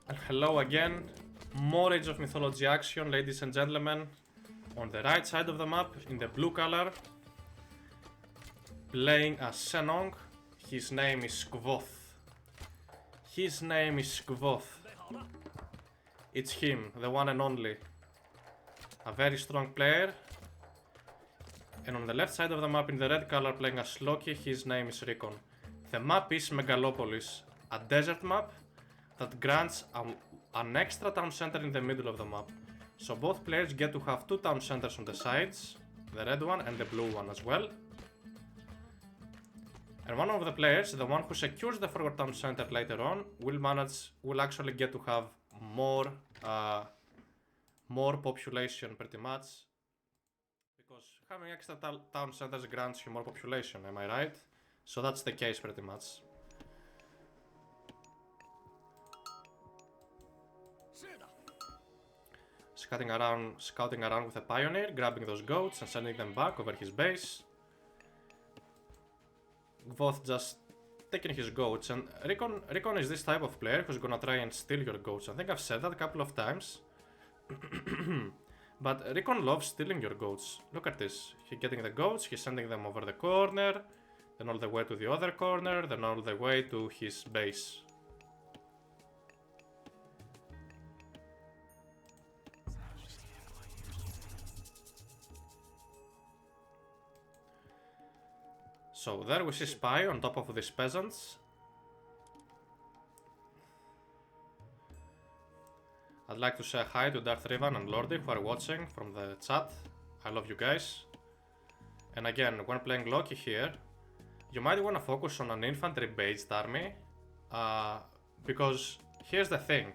And hello again, more Age of Mythology action, ladies and gentlemen. On the right side of the map, in the blue color, playing as Shennong. His name is Kvoth. His name is Kvoth. It's him, the one and only. A very strong player. And on the left side of the map, in the red color, playing as Loki, his name is Recon. The map is Megalopolis, a desert map that grants an extra town center in the middle of the map. So both players get to have two town centers on the sides, the red one and the blue one as well. And one of the players, the one who secures the forward town center later on, will actually get to have more population pretty much. Because having extra town centers grants you more population, am I right? So that's the case pretty much. Scouting around with a pioneer, grabbing those goats and sending them back over his base. Kvoth just taking his goats, and Recon is this type of player who's gonna try and steal your goats. I think I've said that a couple of times. But Recon loves stealing your goats. Look at this. He's getting the goats, he's sending them over the corner, then all the way to the other corner, then all the way to his base. So there we see Spy on top of these peasants. I'd like to say hi to Darth Rivan and Lordy who are watching from the chat. I love you guys. And again, when playing Loki here, you might want to focus on an infantry-based army. Because here's the thing.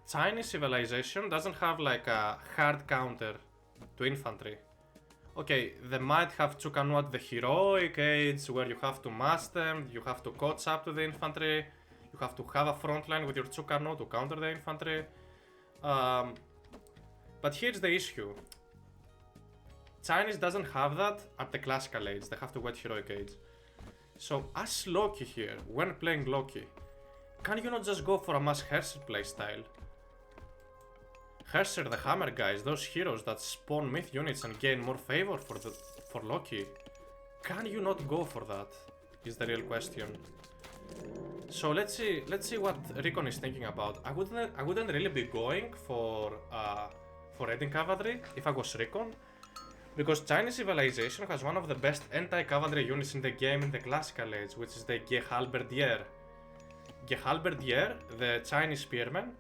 Chinese civilization doesn't have like a hard counter to infantry. Okay, they might have Chukanu at the heroic age where you have to mass them, you have to catch up to the infantry, you have to have a front line with your Chukanu to counter the infantry. But here's the issue. Chinese doesn't have that at the classical age, they have to wait heroic age. So as Loki here, when playing Loki, can you not just go for a mass Herser playstyle? Herser, the hammer guys, those heroes that spawn myth units and gain more favor for Loki. Can you not go for that? Is the real question. So let's see what Recon is thinking about. I wouldn't really be going for raiding cavalry if I was Recon, because Chinese civilization has one of the best anti-cavalry units in the game in the classical age, which is the Gehalberdier. Gehalberdier, the Chinese spearmen,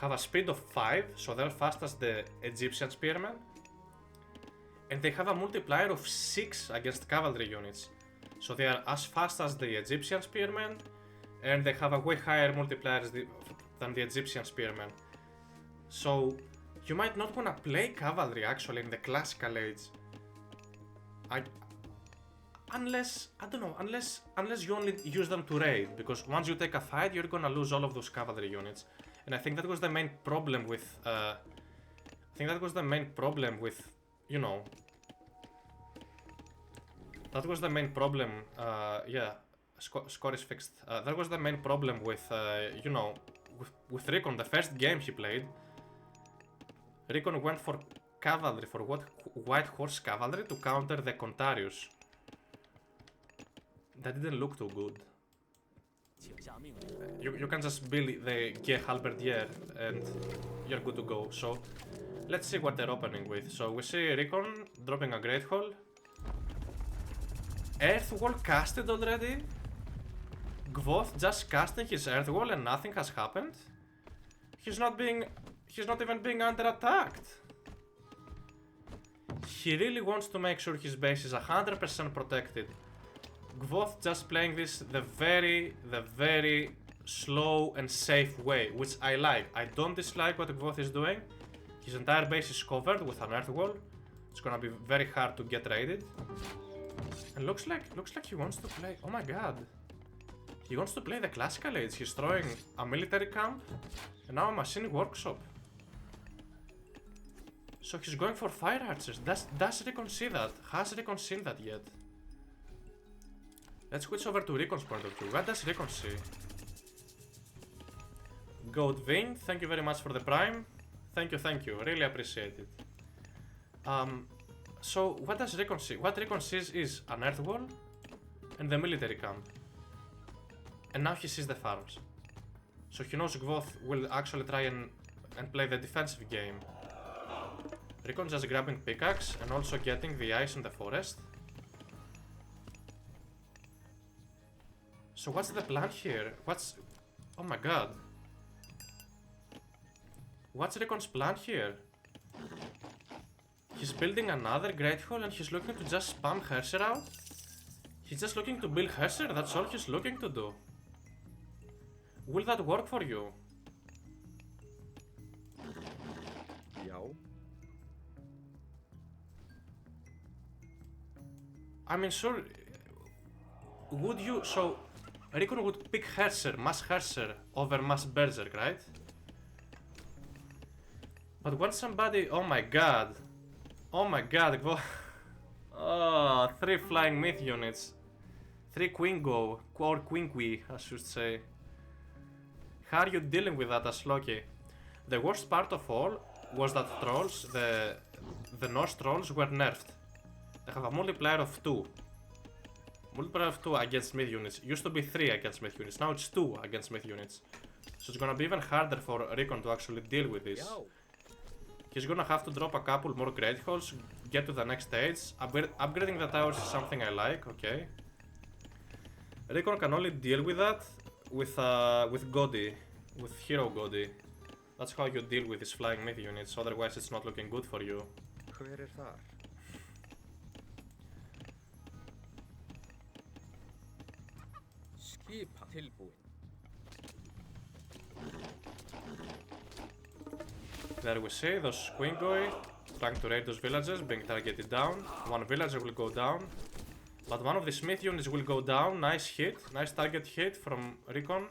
have a speed of 5, so they're fast as the Egyptian spearmen. And they have a multiplier of 6 against cavalry units. So they are as fast as the Egyptian spearmen, and they have a way higher multiplier than the Egyptian spearmen. So you might not wanna play cavalry actually in the classical age. Unless you only use them to raid, because once you take a fight, you're gonna lose all of those cavalry units. And I think that was the main problem with, you know, that was the main problem, yeah, score is fixed. That was the main problem with, you know, with Recon, the first game he played. Recon went for cavalry, for White Horse Cavalry to counter the Contarius. That didn't look too good. You can just build the Gehalberdier and you're good to go. So let's see what they're opening with. So we see Recon dropping a Great Hall. Earth Wall casted already? Kvoth just casting his Earth Wall and nothing has happened? He's not even being under attacked. He really wants to make sure his base is 100% protected. Kvoth just playing this the very slow and safe way, which I like. I don't dislike what Kvoth is doing. His entire base is covered with an earth wall. It's gonna be very hard to get raided. And looks like he wants to play. Oh my god. He wants to play the classical age. He's throwing a military camp and now a machine workshop. So he's going for fire archers. Does Recon see that? Has Recon seen that yet? Let's switch over to Recon's point of view. What does Recon see? Goat Vein, thank you very much for the prime. Thank you, really appreciate it. So what does Recon see? What Recon sees is an earth wall and the military camp. And now he sees the farms. So he knows Kvoth will actually try and play the defensive game. Recon just grabbing pickaxe and also getting the ice in the forest. So what's the plan here? Oh my god. What's Recon's plan here? He's building another great hall and he's looking to just spam Herser out? He's just looking to build Herser, that's all he's looking to do. Will that work for you? Yo. I mean, sure. Would you... So, Recon would pick Herser, Mass Herser, over Mass Berserk, right? But when somebody... Oh my god. Oh my god. Oh, 3 flying myth units. 3 Quingo. Or Quinqui, I should say. How are you dealing with that as Loki? The worst part of all was that trolls, the Norse trolls, were nerfed. They have a multiplier of 2. Multiplier of 2 against myth units. Used to be 3 against myth units. Now it's 2 against myth units. So it's gonna be even harder for Recon to actually deal with this. Yo. He's gonna have to drop a couple more great halls, get to the next stage. Upgrading the towers is something I like, okay. Recon can only deal with that with Godi, with Hero Godi. That's how you deal with these flying myth units, otherwise it's not looking good for you. Hver þar? Skipa tilbúin. There we see those Quingoi trying to raid those villagers, being targeted down. One villager will go down, but one of the smith units will go down. Nice hit, nice target hit from Recon.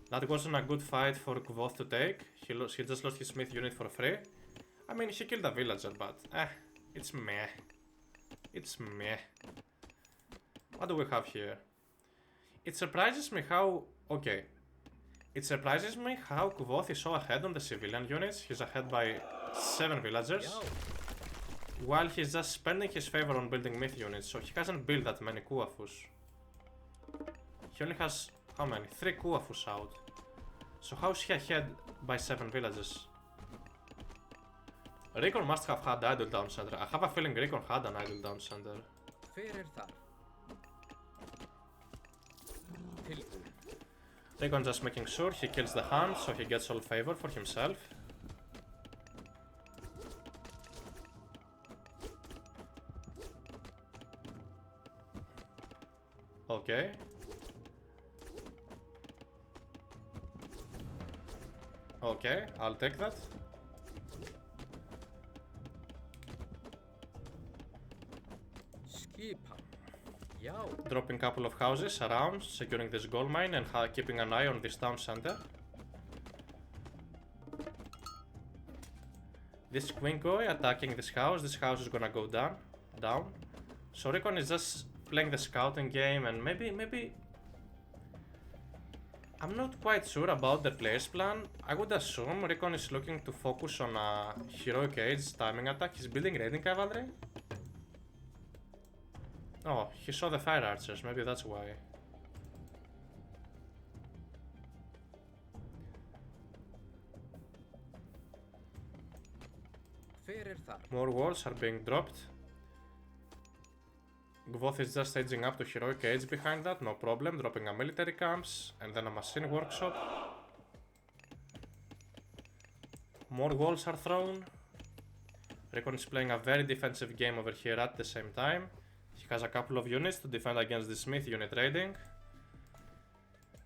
That wasn't a good fight for Kvoth to take. He just lost his smith unit for free. I mean, he killed a villager, but it's meh. It's meh. What do we have here? It surprises me how... Okay. It surprises me how Kvoth is so ahead on the civilian units. He's ahead by 7 villagers. While he's just spending his favor on building myth units, so he hasn't built that many Kuafus. He only has... how many? 3 Kuafus out. So how is he ahead by 7 villages? Recon must have had idle down center. I have a feeling Recon had an idle down center. Hver þar? Tilbúin. Recon just making sure he kills the hand so he gets all favor for himself. Okay. Okay, I'll take that. Skipa. Yo. Dropping a couple of houses around, securing this gold mine and keeping an eye on this town center. This Quingoi attacking this house is gonna go down. So Recon is just playing the scouting game and maybe... I'm not quite sure about the player's plan. I would assume Recon is looking to focus on a heroic age timing attack. He's building raiding cavalry. Oh, he saw the fire archers, maybe that's why. Hver þar? More walls are being dropped. Kvoth is just edging up to heroic age behind that, no problem, dropping a military camps and then a machine workshop. More walls are thrown. Recon is playing a very defensive game over here at the same time. He has a couple of units to defend against the smith unit raiding.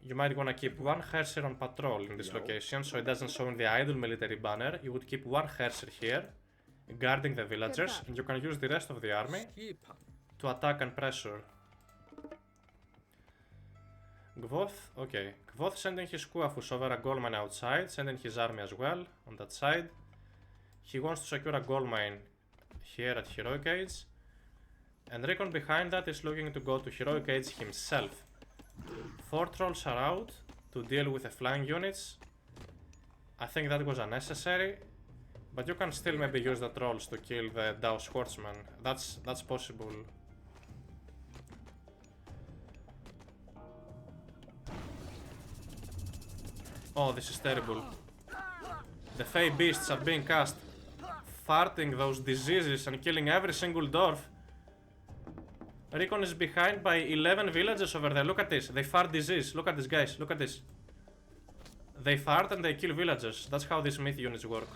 You might wanna keep one Herser on patrol in this location so it doesn't show in the idle military banner. You would keep one Herser here, guarding the villagers, and you can use the rest of the army Skipa. to attack and pressure. Kvoth, okay. Kvoth sending his Kuafus over a gold mine outside, sending his army as well on that side. He wants to secure a gold mine here at Heroic Age. And Recon behind that is looking to go to Heroic Age himself. 4 trolls are out to deal with the flying units. I think that was unnecessary, but you can still maybe use the trolls to kill the Dao Swordsman. That's possible. Oh, this is terrible. The Fey Beasts are being cast, farting those diseases and killing every single dwarf. Recon is behind by 11 villagers over there. Look at this. They fart disease. Look at this, guys. Look at this. They fart and they kill villagers. That's how these myth units work.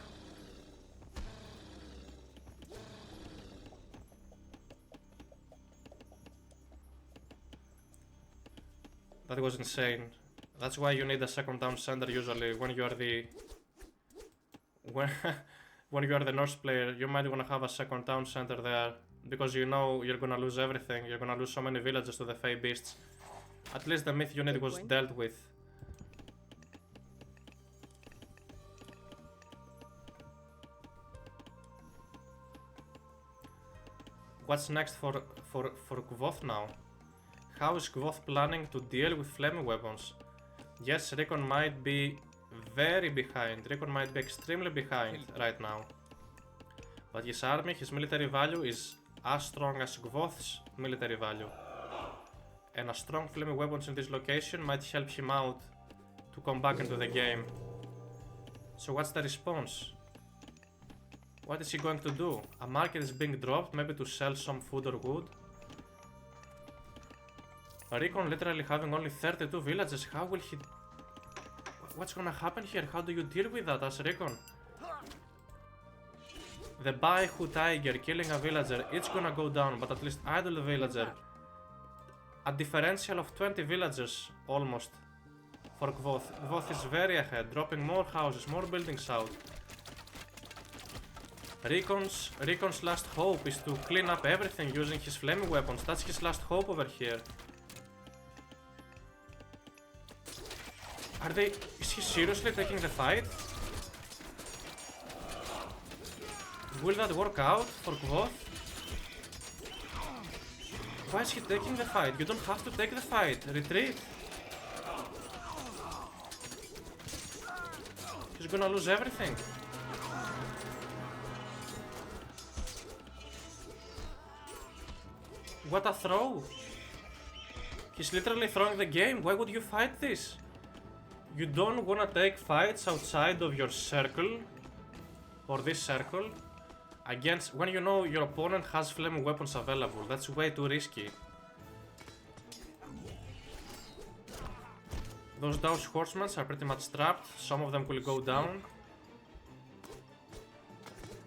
That was insane. That's why you need a second town center usually when you are the... When you are the Norse player, you might want to have a second town center there. Because you know you're gonna lose everything. You're gonna lose so many villages to the Fey Beasts. At least the myth unit was dealt with. What's next for Kvoth now? How is Kvoth planning to deal with flaming weapons? Yes, Recon might be very behind. Recon might be extremely behind right now. But his army, his military value is as strong as Kvoth's military value. And a strong flaming weapons in this location might help him out to come back into the game. So what's the response? What is he going to do? A market is being dropped, maybe to sell some food or wood. Recon literally having only 32 villages, how will he... What's gonna happen here? How do you deal with that as Recon? The Baihu Tiger killing a villager, it's gonna go down, but at least idle villager. A differential of 20 villagers, almost, for Kvoth. Kvoth is very ahead, dropping more houses, more buildings out. Recon's last hope is to clean up everything using his flaming weapons. That's his last hope over here. Is he seriously taking the fight? Will that work out for Kvoth? Why is he taking the fight? You don't have to take the fight. Retreat. He's gonna lose everything. What a throw. He's literally throwing the game. Why would you fight this? You don't wanna take fights outside of your circle, or this circle, against when you know your opponent has flaming weapons available. That's way too risky. Those Dao horsemen are pretty much trapped. Some of them will go down.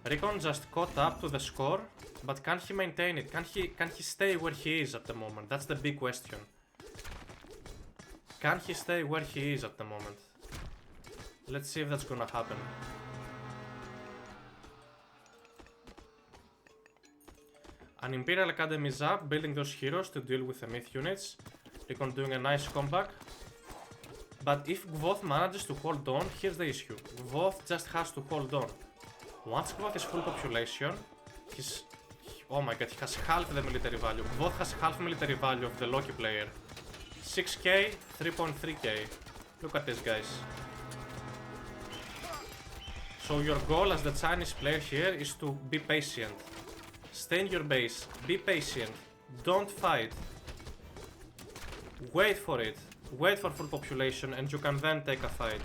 Recon just caught up to the score, but can he maintain it? Can he stay where he is at the moment? That's the big question. Can he stay where he is at the moment? Let's see if that's gonna happen. An Imperial Academy is up, building those heroes to deal with the myth units. Recon doing a nice comeback. But if Kvoth manages to hold on, here's the issue. Kvoth just has to hold on. Once Kvoth is full population, oh my god, he has half the military value. Kvoth has half military value of the Loki player. 6k, 3.3k. Look at this, guys. So your goal as the Chinese player here is to be patient. Stay in your base, be patient, don't fight. Wait for it. Wait for full population and you can then take a fight.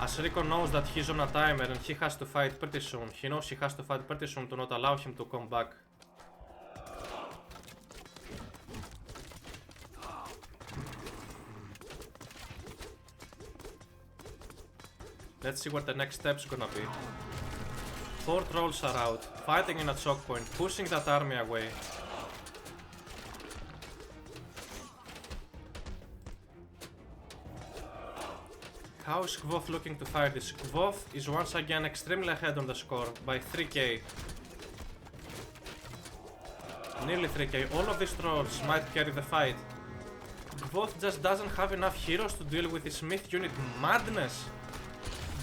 As Recon knows that he's on a timer and he has to fight pretty soon. He knows he has to fight pretty soon to not allow him to come back. Let's see what the next step's gonna be. 4 trolls are out, fighting in a choke point, pushing that army away. How is Kvoth looking to fight this? Kvoth is once again extremely ahead on the score by 3k. Nearly 3k. All of these trolls might carry the fight. Kvoth just doesn't have enough heroes to deal with this myth unit madness.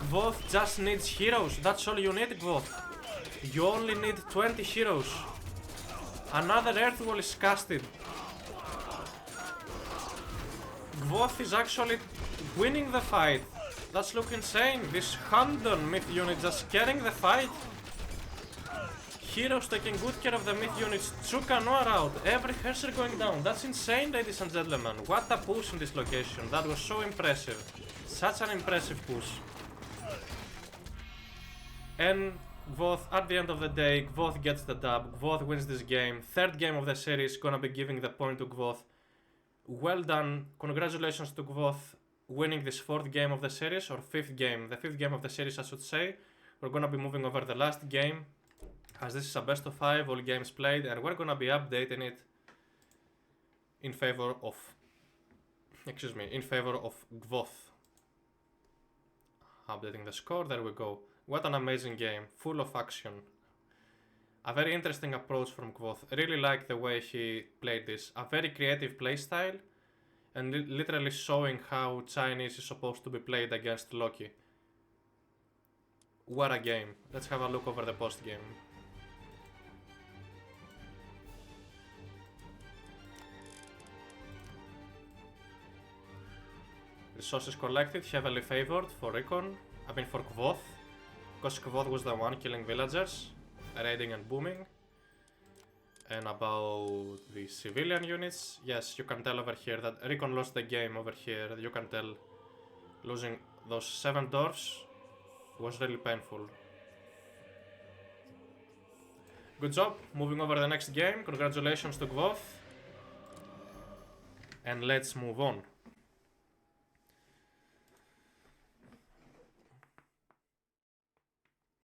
Kvoth just needs heroes. That's all you need, Kvoth. You only need 20 heroes. Another earth wall is casted. Kvoth is actually winning the fight. That's looking insane. This Handon myth unit just carrying the fight. Heroes taking good care of the myth units. Chuka Noir out. Every Herser going down. That's insane, ladies and gentlemen. What a push in this location. That was so impressive. Such an impressive push. And Kvoth, at the end of the day, Kvoth gets the dub. Kvoth wins this game. Third game of the series. Gonna be giving the point to Kvoth. Well done. Congratulations to Kvoth winning this fourth game of the series, or fifth game. The fifth game of the series, I should say. We're gonna be moving over the last game, as this is a best of 5, all games played, and we're gonna be updating it in favor of, in favor of Kvoth. Updating the score, there we go. What an amazing game, full of action. A very interesting approach from Kvoth. Really like the way he played this. A very creative playstyle, and literally showing how Chinese is supposed to be played against Loki. What a game. Let's have a look over the post game. Resources collected, heavily favored for Recon. For Kvoth. Because Kvoth was the one killing villagers, raiding and booming. And about the civilian units, yes, you can tell over here that Recon lost the game over here. You can tell losing those 7 dwarfs was really painful. Good job, moving over the next game. Congratulations to Kvoth. And let's move on.